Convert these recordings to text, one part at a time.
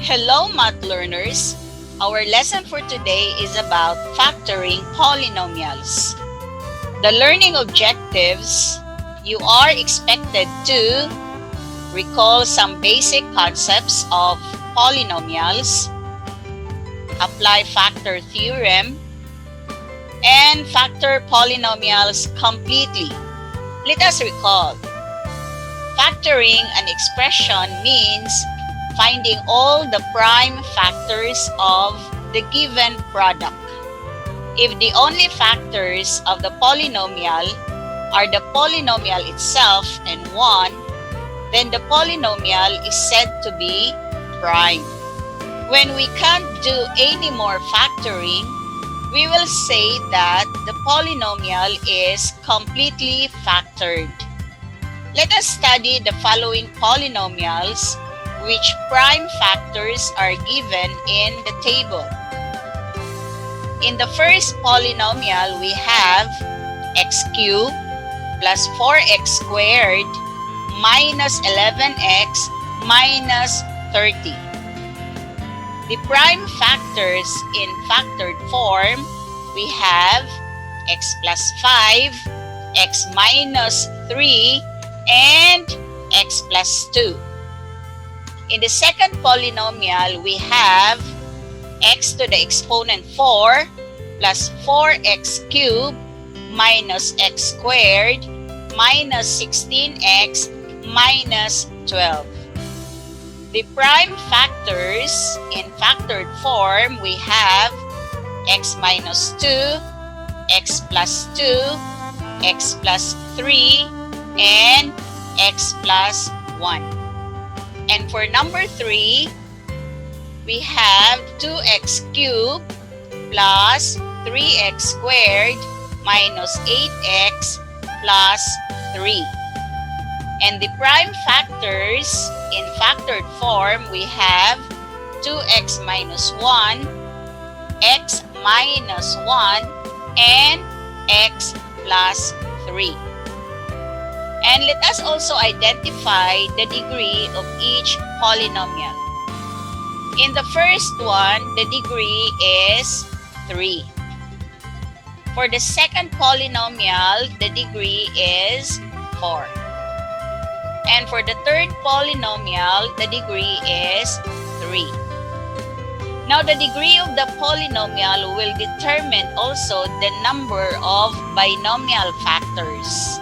Hello, math learners! Our lesson for today is about factoring polynomials. The learning objectives: you are expected to recall some basic concepts of polynomials, apply factor theorem, and factor polynomials completely. Let us recall. Factoring an expression means finding all the prime factors of the given product. If the only factors of the polynomial are the polynomial itself and 1, then the polynomial is said to be prime. When we can't do any more factoring, we will say that the polynomial is completely factored. Let us study the following polynomials which prime factors are given in the table. In the first polynomial, we have x cubed plus 4x squared minus 11x minus 30. The prime factors in factored form, we have x plus 5, x minus 3, and x plus 2. In the second polynomial, we have x to the exponent 4 plus 4x cubed minus x squared minus 16x minus 12. The prime factors in factored form, we have x minus 2, x plus 2, x plus 3, and x plus 1. And for number 3, we have 2x cubed plus 3x squared minus 8x plus 3. And the prime factors in factored form, we have 2x minus 1, x minus 1, and x plus 3. And let us also identify the degree of each polynomial. In the first one, the degree is 3. For the second polynomial, the degree is 4. And for the third polynomial, the degree is 3. Now, the degree of the polynomial will determine also the number of binomial factors.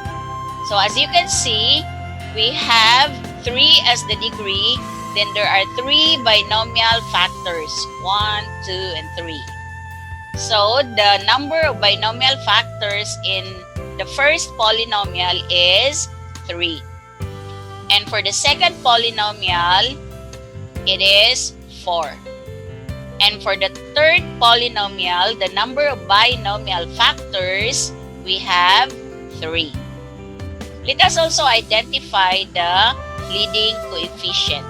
So as you can see, we have 3 as the degree, then there are 3 binomial factors, 1, 2, and 3. So the number of binomial factors in the first polynomial is 3. And for the second polynomial, it is 4. And for the third polynomial, the number of binomial factors, we have 3. Let us also identify the leading coefficient.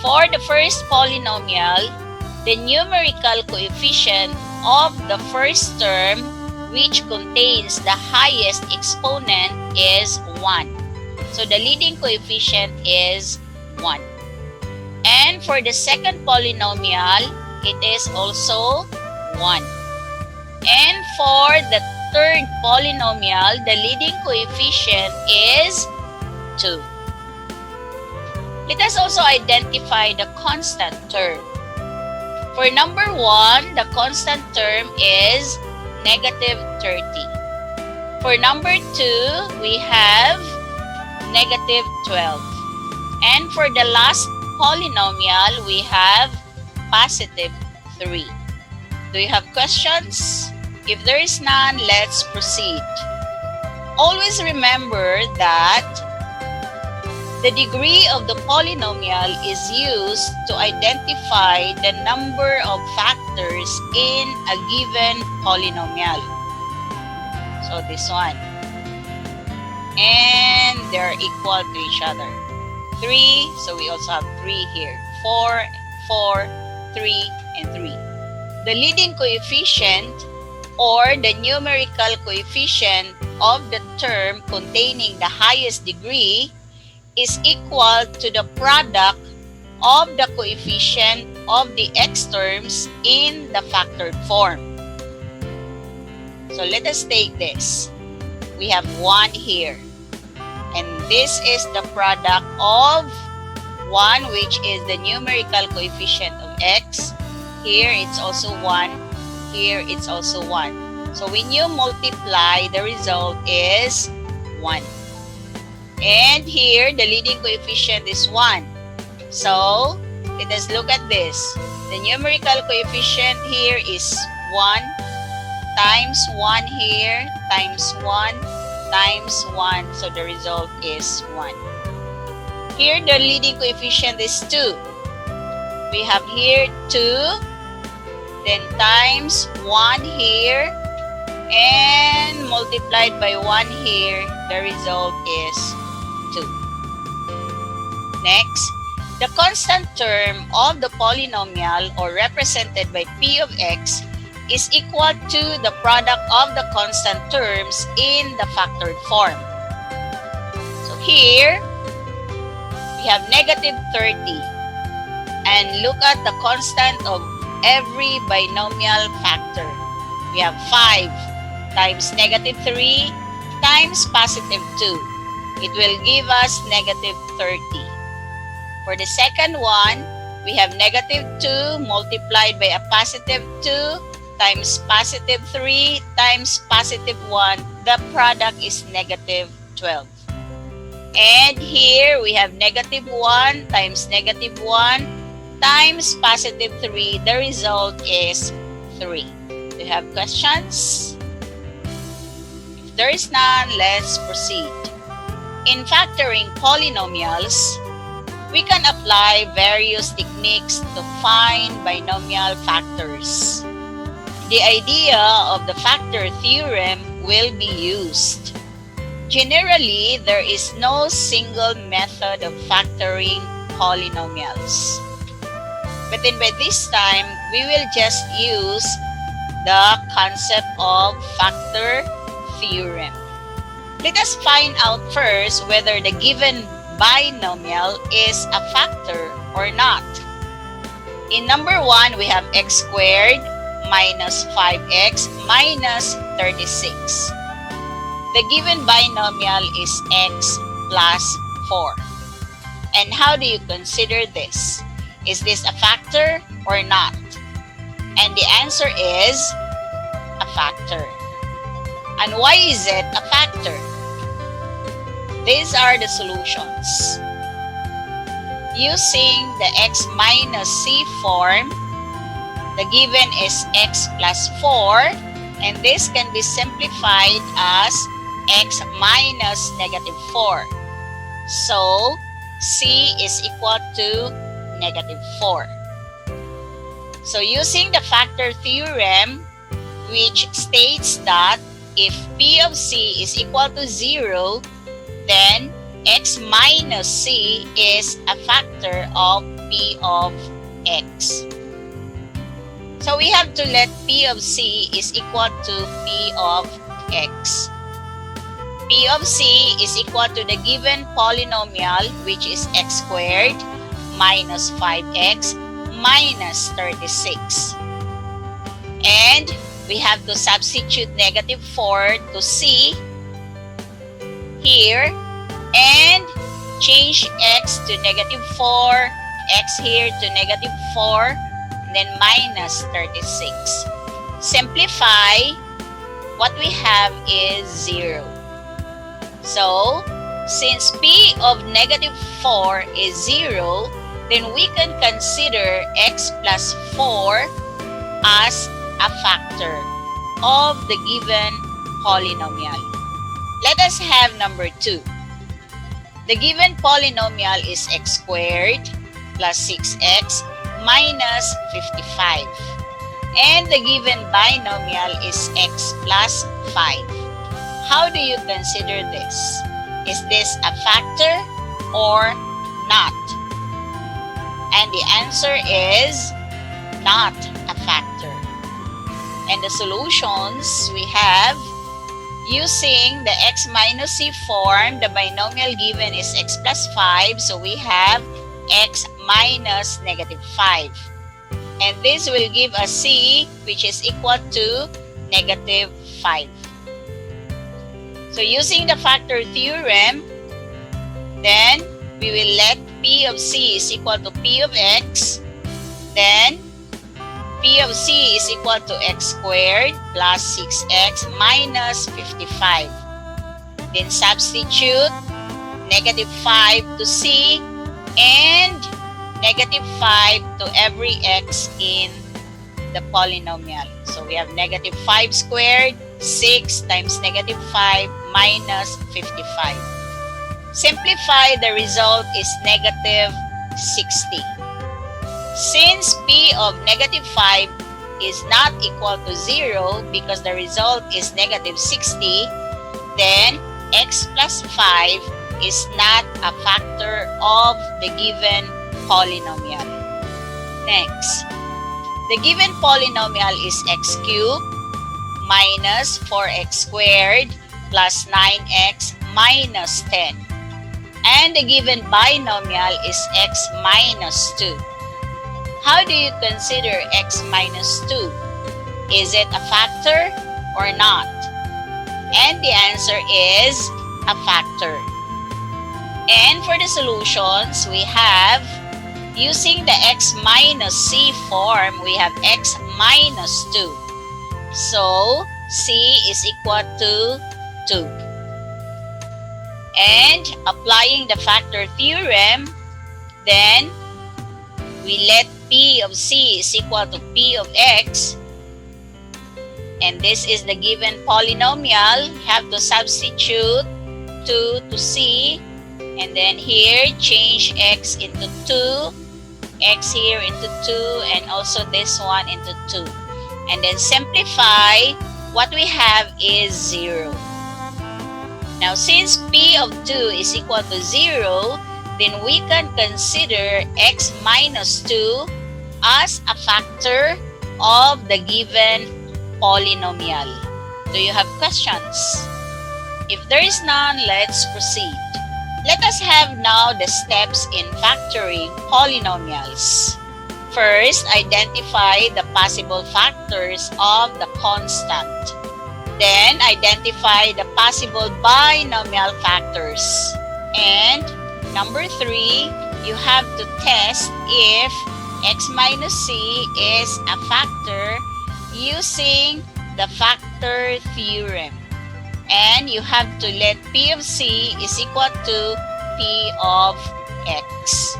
For the first polynomial, the numerical coefficient of the first term, which contains the highest exponent, is 1. So the leading coefficient is 1. And for the second polynomial, it is also 1. And for the third polynomial, the leading coefficient is 2. Let us also identify the constant term. For number 1, the constant term is negative 30. For number 2, we have negative 12. And for the last polynomial, we have positive 3. Do you have questions? If there is none, let's proceed. Always remember that the degree of the polynomial is used to identify the number of factors in a given polynomial. So this one. And they're equal to each other. 3, so we also have 3 here. 4, 4, 3, and 3. The leading coefficient or the numerical coefficient of the term containing the highest degree is equal to the product of the coefficient of the x terms in the factored form. So let us take this. We have 1 here. And this is the product of 1, which is the numerical coefficient of x. Here it's also 1. Here it's also 1. So when you multiply, the result is 1. And here, the leading coefficient is 1. So let us look at this. The numerical coefficient here is 1 times 1 here times 1 times 1. So the result is 1. Here, the leading coefficient is 2. We have here 2, then times 1 here, and multiplied by 1 here, the result is 2. Next, the constant term of the polynomial, or represented by p of x, is equal to the product of the constant terms in the factored form. So here, we have negative 30. And look at the constant of every binomial factor. We have 5 times negative 3 times positive 2. It will give us negative 30. For the second one, we have negative 2 multiplied by a positive 2 times positive 3 times positive 1. The product is negative 12. And here we have negative 1 times negative 1 times positive 3. The result is 3. Do you have questions? If there is none, let's proceed. In factoring polynomials, we can apply various techniques to find binomial factors. The idea of the factor theorem will be used. Generally, there is no single method of factoring polynomials. But then by this time, we will just use the concept of factor theorem. Let us find out first whether the given binomial is a factor or not. In number 1, we have x squared minus 5x minus 36. The given binomial is x plus 4. And how do you consider this? Is this a factor or not? And the answer is a factor. And why is it a factor? These are the solutions. Using the x minus c form, the given is x plus 4, and this can be simplified as x minus negative 4. So, c is equal to negative 4. So, using the factor theorem, which states that if p of c is equal to 0, then x minus c is a factor of p of x. So we have to let p of c is equal to p of x. P of c is equal to the given polynomial, which is x squared minus 5x minus 36. And we have to substitute negative 4 to c here and change x to negative 4, x here to negative 4, then minus 36. Simplify, what we have is 0. So, since p of negative 4 is 0, then we can consider x plus 4 as a factor of the given polynomial. Let us have number 2. The given polynomial is x squared plus 6x minus 55. And the given binomial is x plus 5. How do you consider this? Is this a factor or not? And the answer is not a factor. And the solutions we have, using the x minus c form, the binomial given is x plus 5. So we have x minus negative 5. And this will give us c, which is equal to negative 5. So using the factor theorem, then we will let p of c is equal to p of x. Then p of c is equal to x squared plus 6x minus 55. Then substitute negative 5 to c and negative 5 to every x in the polynomial. So we have negative 5 squared, 6 times negative 5 minus 55. Simplify, the result is negative 60. Since p of negative 5 is not equal to 0 because the result is negative 60, then x plus 5 is not a factor of the given polynomial. Next, the given polynomial is x cubed minus 4x squared plus 9x minus 10. And the given binomial is x minus 2. How do you consider x minus 2? Is it a factor or not? And the answer is a factor. And for the solutions, we have, using the x minus c form, we have x minus 2. So, c is equal to 2. And applying the factor theorem, then we let p of c is equal to p of x. And this is the given polynomial. You have to substitute 2 to c. And then here, change x into 2, x here into 2, and also this one into 2. And then simplify, what we have is 0. Now, since p of 2 is equal to 0, then we can consider x minus 2 as a factor of the given polynomial. Do you have questions? If there is none, let's proceed. Let us have now the steps in factoring polynomials. First, identify the possible factors of the constant. Then, identify the possible binomial factors. And number 3, you have to test if x minus c is a factor using the factor theorem. And you have to let p of c is equal to p of x.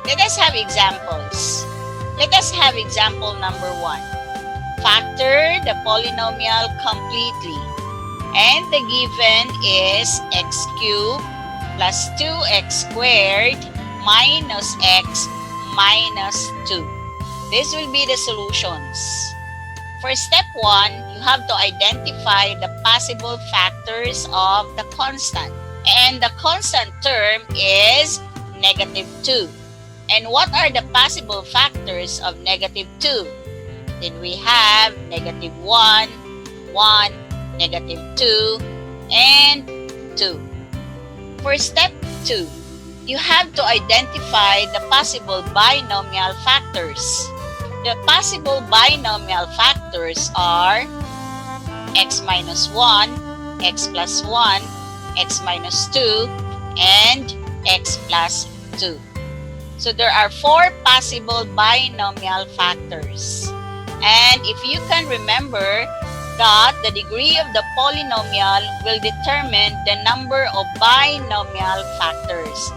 Let us have examples. Let us have example number 1. Factor the polynomial completely. And the given is x cubed plus 2x squared minus x minus 2. This will be the solutions. For step 1, you have to identify the possible factors of the constant. And the constant term is negative 2. And what are the possible factors of negative 2? Then we have negative 1, 1, negative 2, and 2. For step 2, you have to identify the possible binomial factors. The possible binomial factors are x minus 1, x plus 1, x minus 2, and x plus 2. So there are 4 possible binomial factors. And if you can remember that the degree of the polynomial will determine the number of binomial factors,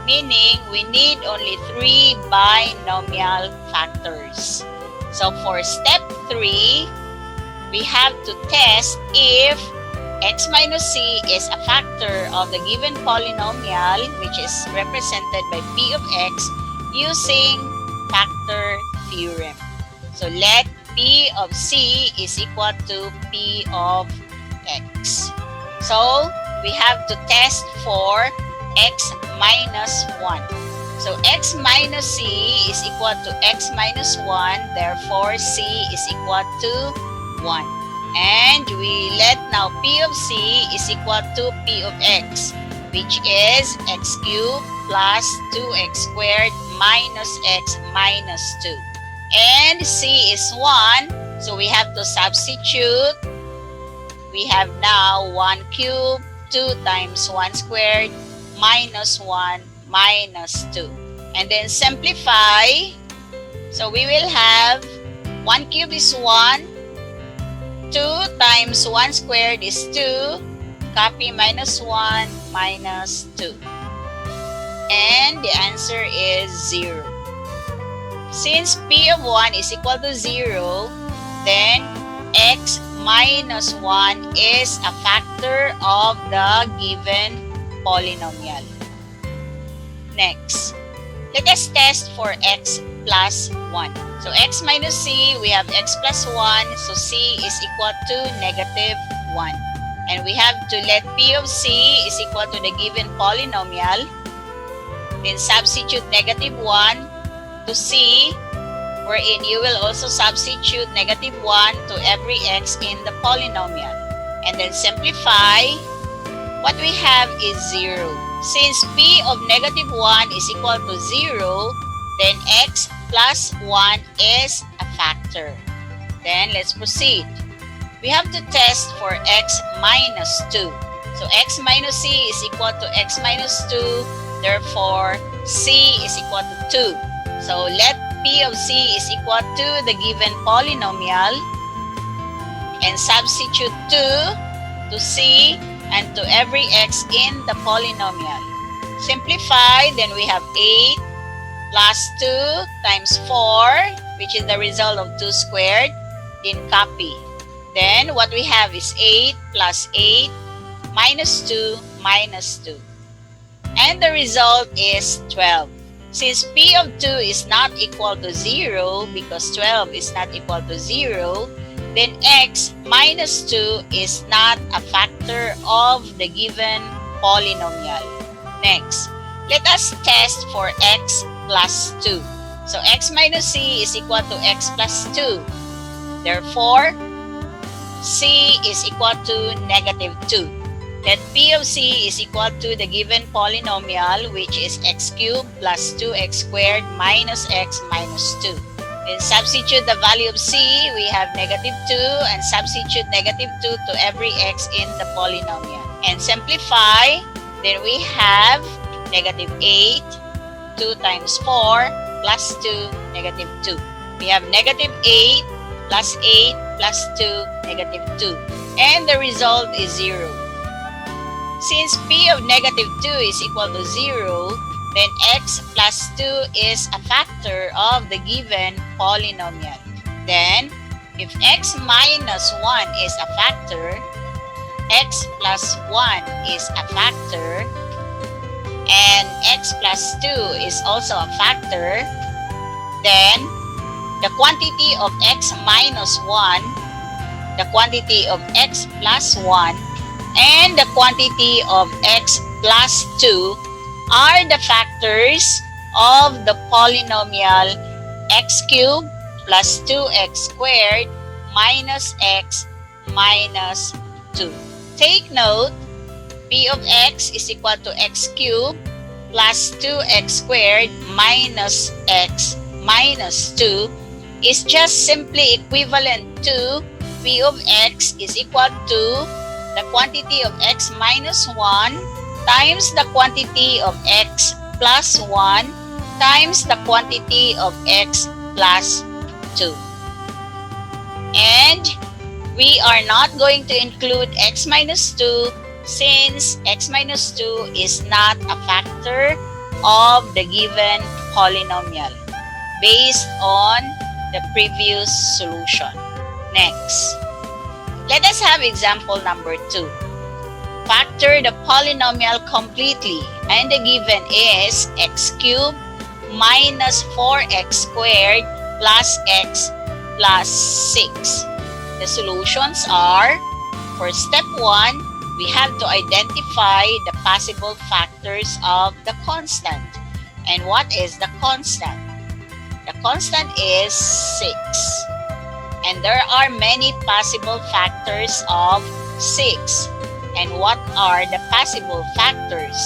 meaning we need only 3 binomial factors. So for step 3, we have to test if x minus c is a factor of the given polynomial, which is represented by p of x, using factor theorem. So let p of c is equal to p of x. So we have to test for x minus 1. So x minus c is equal to x minus 1, therefore c is equal to 1. And we let now p of c is equal to p of x, which is x cubed plus 2x squared minus x minus 2. And c is 1, so we have to substitute. We have now 1 cubed, 2 times 1 squared, minus 1 minus 2. And then simplify. So we will have 1 cubed is 1, 2 times 1 squared is 2, copy minus 1 minus 2. And the answer is 0. Since p of 1 is equal to 0, then x minus 1 is a factor of the given polynomial. Next, let us test for x plus 1. So x minus c, we have x plus 1, so c is equal to negative 1. And we have to let p of c is equal to the given polynomial. Then substitute negative 1 to c, wherein you will also substitute negative 1 to every x in the polynomial. And then simplify. What we have is 0. Since p of negative 1 is equal to 0, then x plus 1 is a factor. Then let's proceed. We have to test for x minus 2. So x minus c is equal to x minus 2. Therefore, c is equal to 2. So let p of c is equal to the given polynomial and substitute 2 to c and to every x in the polynomial. Simplify, then we have 8 plus 2 times 4, which is the result of 2 squared, then copy. Then what we have is 8 plus 8 minus 2 minus 2. And the result is 12. Since p of 2 is not equal to 0, because 12 is not equal to 0, then x minus 2 is not a factor of the given polynomial. Next, let us test for x plus 2. So x minus c is equal to x plus 2. Therefore, c is equal to negative 2. Let p of c is equal to the given polynomial, which is x cubed plus 2x squared minus x minus 2. Then substitute the value of c, we have negative 2, and substitute negative 2 to every x in the polynomial. And simplify, then we have negative 8, 2 times 4, plus 2, negative 2. We have negative 8, plus 8, plus 2, negative 2. And the result is 0. Since p of negative 2 is equal to 0, then x plus 2 is a factor of the given polynomial. Then, if x minus 1 is a factor, x plus 1 is a factor, and x plus 2 is also a factor, then the quantity of x minus 1, the quantity of x plus 1, and the quantity of x plus 2 are the factors of the polynomial x cubed plus 2x squared minus x minus 2. Take note, p of x is equal to x cubed plus 2x squared minus x minus 2 is just simply equivalent to p of x is equal to the quantity of x minus 1 times the quantity of x plus 1 times the quantity of x plus 2. And we are not going to include x minus 2 since x minus 2 is not a factor of the given polynomial based on the previous solution. Next, let us have example number 2. Factor the polynomial completely, and the given is x cubed minus 4x squared plus x plus 6. The solutions are, for step 1, we have to identify the possible factors of the constant. And what is the constant? The constant is 6. And there are many possible factors of 6. And what are the possible factors?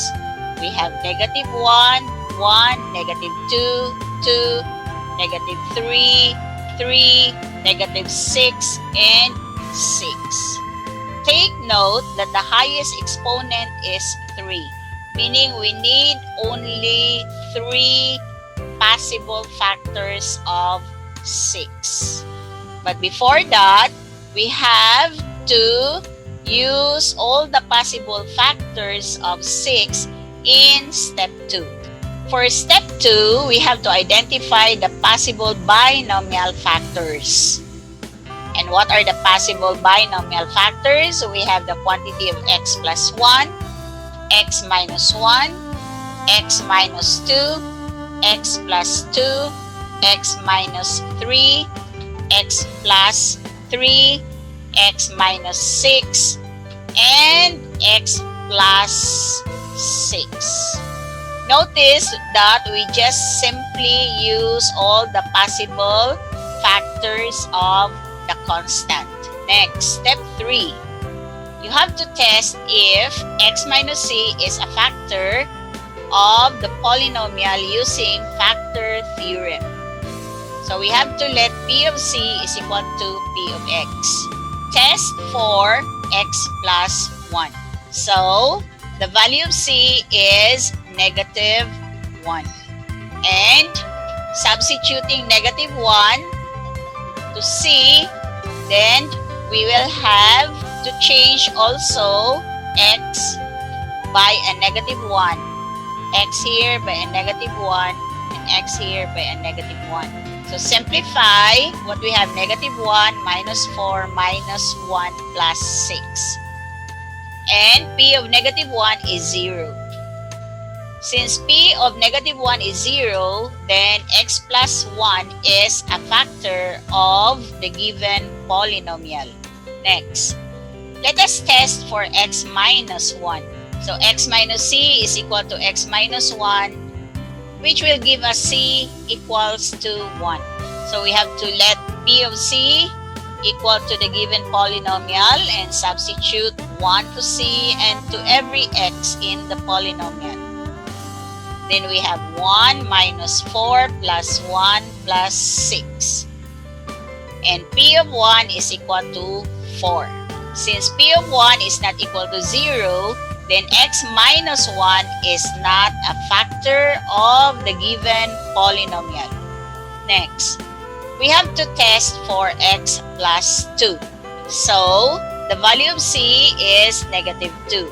we have negative 1, 1, negative 2, 2, negative 3, 3, negative 6, and 6. Take note that the highest exponent is 3, meaning we need only 3 possible factors of 6. But before that, we have to use all the possible factors of 6 in step 2. For step 2, we have to identify the possible binomial factors. And what are the possible binomial factors? We have the quantity of x plus 1, x minus 1, x minus 2, x plus 2, x minus 3, x plus 3, x minus 6, and x plus 6. Notice that we just simply use all the possible factors of the constant. Next, step 3. You have to test if x minus c is a factor of the polynomial using factor theorem. So we have to let p of c is equal to p of x. Test for x plus 1. So the value of c is negative 1. And substituting negative 1 to c, then we will have to change also x by a negative 1. X here by a negative 1 and x here by a negative 1. So simplify what we have, negative 1 minus 4 minus 1 plus 6. And p of negative 1 is 0. Since p of negative 1 is 0, then x plus 1 is a factor of the given polynomial. Next, let us test for x minus 1. So x minus c is equal to x minus 1, which will give us c equals to 1. So we have to let p of c equal to the given polynomial and substitute 1 to c and to every x in the polynomial. Then we have 1 minus 4 plus 1 plus 6. And p of 1 is equal to 4. Since p of 1 is not equal to 0, then x minus 1 is not a factor of the given polynomial. Next, we have to test for x plus 2. So, the value of c is negative 2.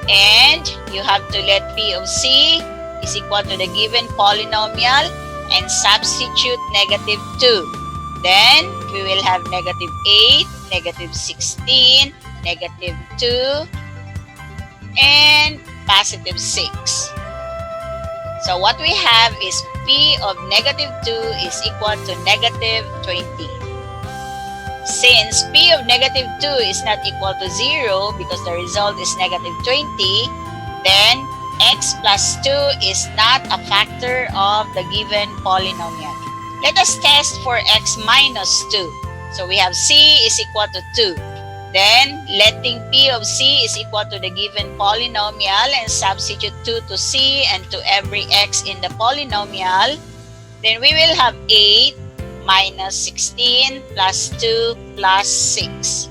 And you have to let p of c is equal to the given polynomial and substitute negative 2. Then, we will have negative 8, negative 16, negative 2, and positive 6. So what we have is p of negative 2 is equal to negative 20. Since p of negative 2 is not equal to 0 because the result is negative 20, then x plus 2 is not a factor of the given polynomial. Let us test for x minus 2. So we have c is equal to 2. Then, letting p of c is equal to the given polynomial and substitute 2 to c and to every x in the polynomial, then we will have 8 minus 16 plus 2 plus 6.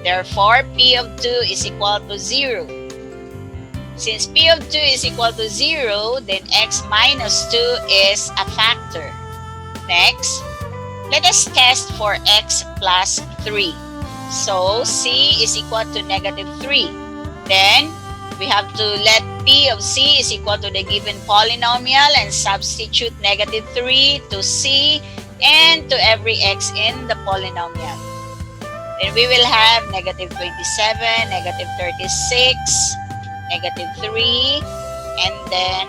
Therefore, p of 2 is equal to 0. Since p of 2 is equal to 0, then x minus 2 is a factor. Next, let us test for x plus 3. So, c is equal to negative 3. Then, we have to let p of c is equal to the given polynomial and substitute negative 3 to c and to every x in the polynomial. Then we will have negative 27, negative 36, negative 3, and then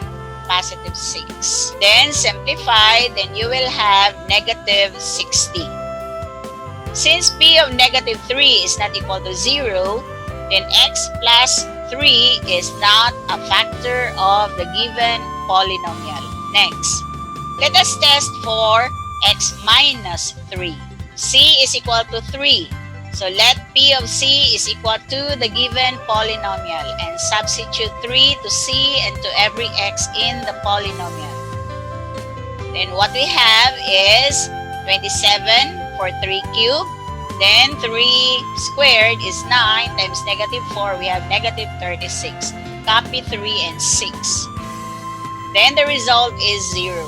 positive 6. Then simplify, then you will have negative 60. Since p of negative 3 is not equal to 0, then x plus 3 is not a factor of the given polynomial. Next, let us test for x minus 3. C is equal to 3. So let P of C is equal to the given polynomial and substitute 3 to C and to every x in the polynomial. Then what we have is 27 for 3 cubed. Then 3 squared is 9 times negative 4. We have negative 36. Copy 3 and 6. Then the result is 0.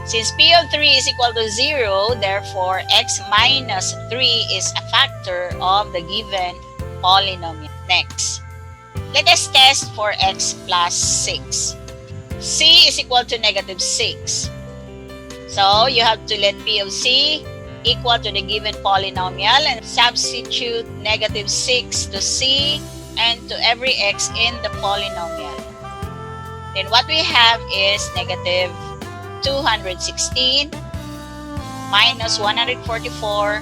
Since P of 3 is equal to 0, therefore x minus 3 is a factor of the given polynomial. Next, let us test for x plus 6. C is equal to negative 6. So you have to let P of C equal to the given polynomial and substitute negative 6 to C and to every x in the polynomial. Then what we have is negative 216 minus 144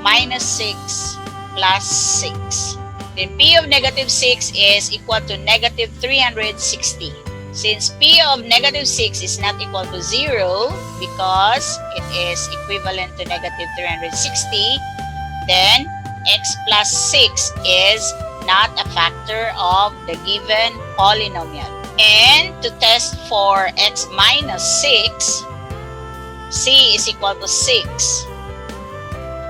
minus 6 plus 6. Then P of negative 6 is equal to negative 360. Since P of negative 6 is not equal to 0 because it is equivalent to negative 360, then x plus 6 is not a factor of the given polynomial. And to test for x minus 6, C is equal to 6.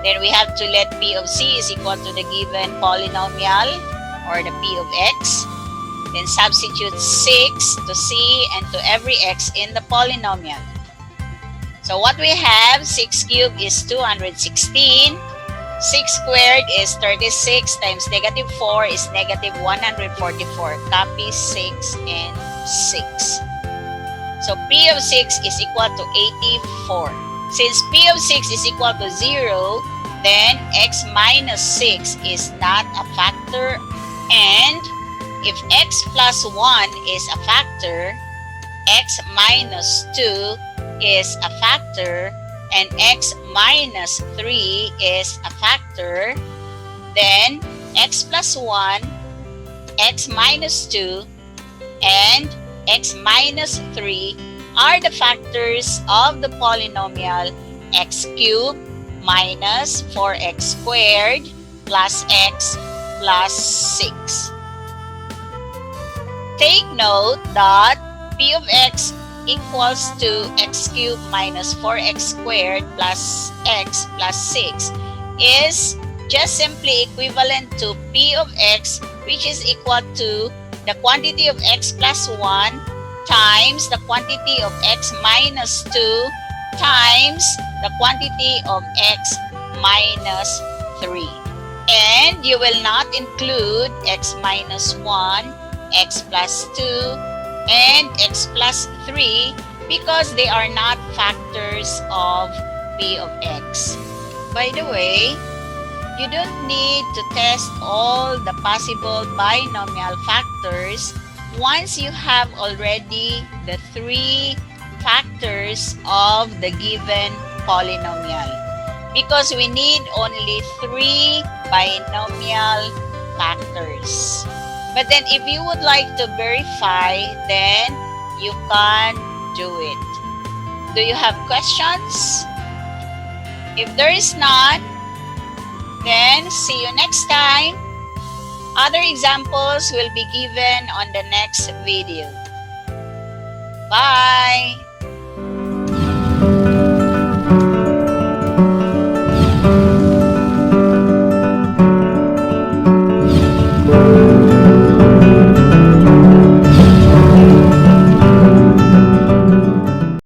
Then we have to let P of C is equal to the given polynomial or the P of x. Then substitute 6 to C and to every x in the polynomial. So what we have, 6 cubed is 216. 6 squared is 36 times negative 4 is negative 144. Copy 6 and 6. So P of 6 is equal to 84. Since P of 6 is equal to 0, then x minus 6 is not a factor, and if x plus 1 is a factor, x minus 2 is a factor, and x minus 3 is a factor, then x plus 1, x minus 2, and x minus 3 are the factors of the polynomial x cubed minus 4x squared plus x plus 6. Take note that P of x equals to x cubed minus 4x squared plus x plus 6 is just simply equivalent to P of x, which is equal to the quantity of x plus 1 times the quantity of x minus 2 times the quantity of x minus 3. And you will not include x minus 1, x plus 2, and x plus 3 because they are not factors of P of x. By the way, you don't need to test all the possible binomial factors once you have already the 3 factors of the given polynomial, because we need only 3 binomial factors. But then if you would like to verify, then you can do it. Do you have questions? If there is none, then see you next time. Other examples will be given on the next video. Bye!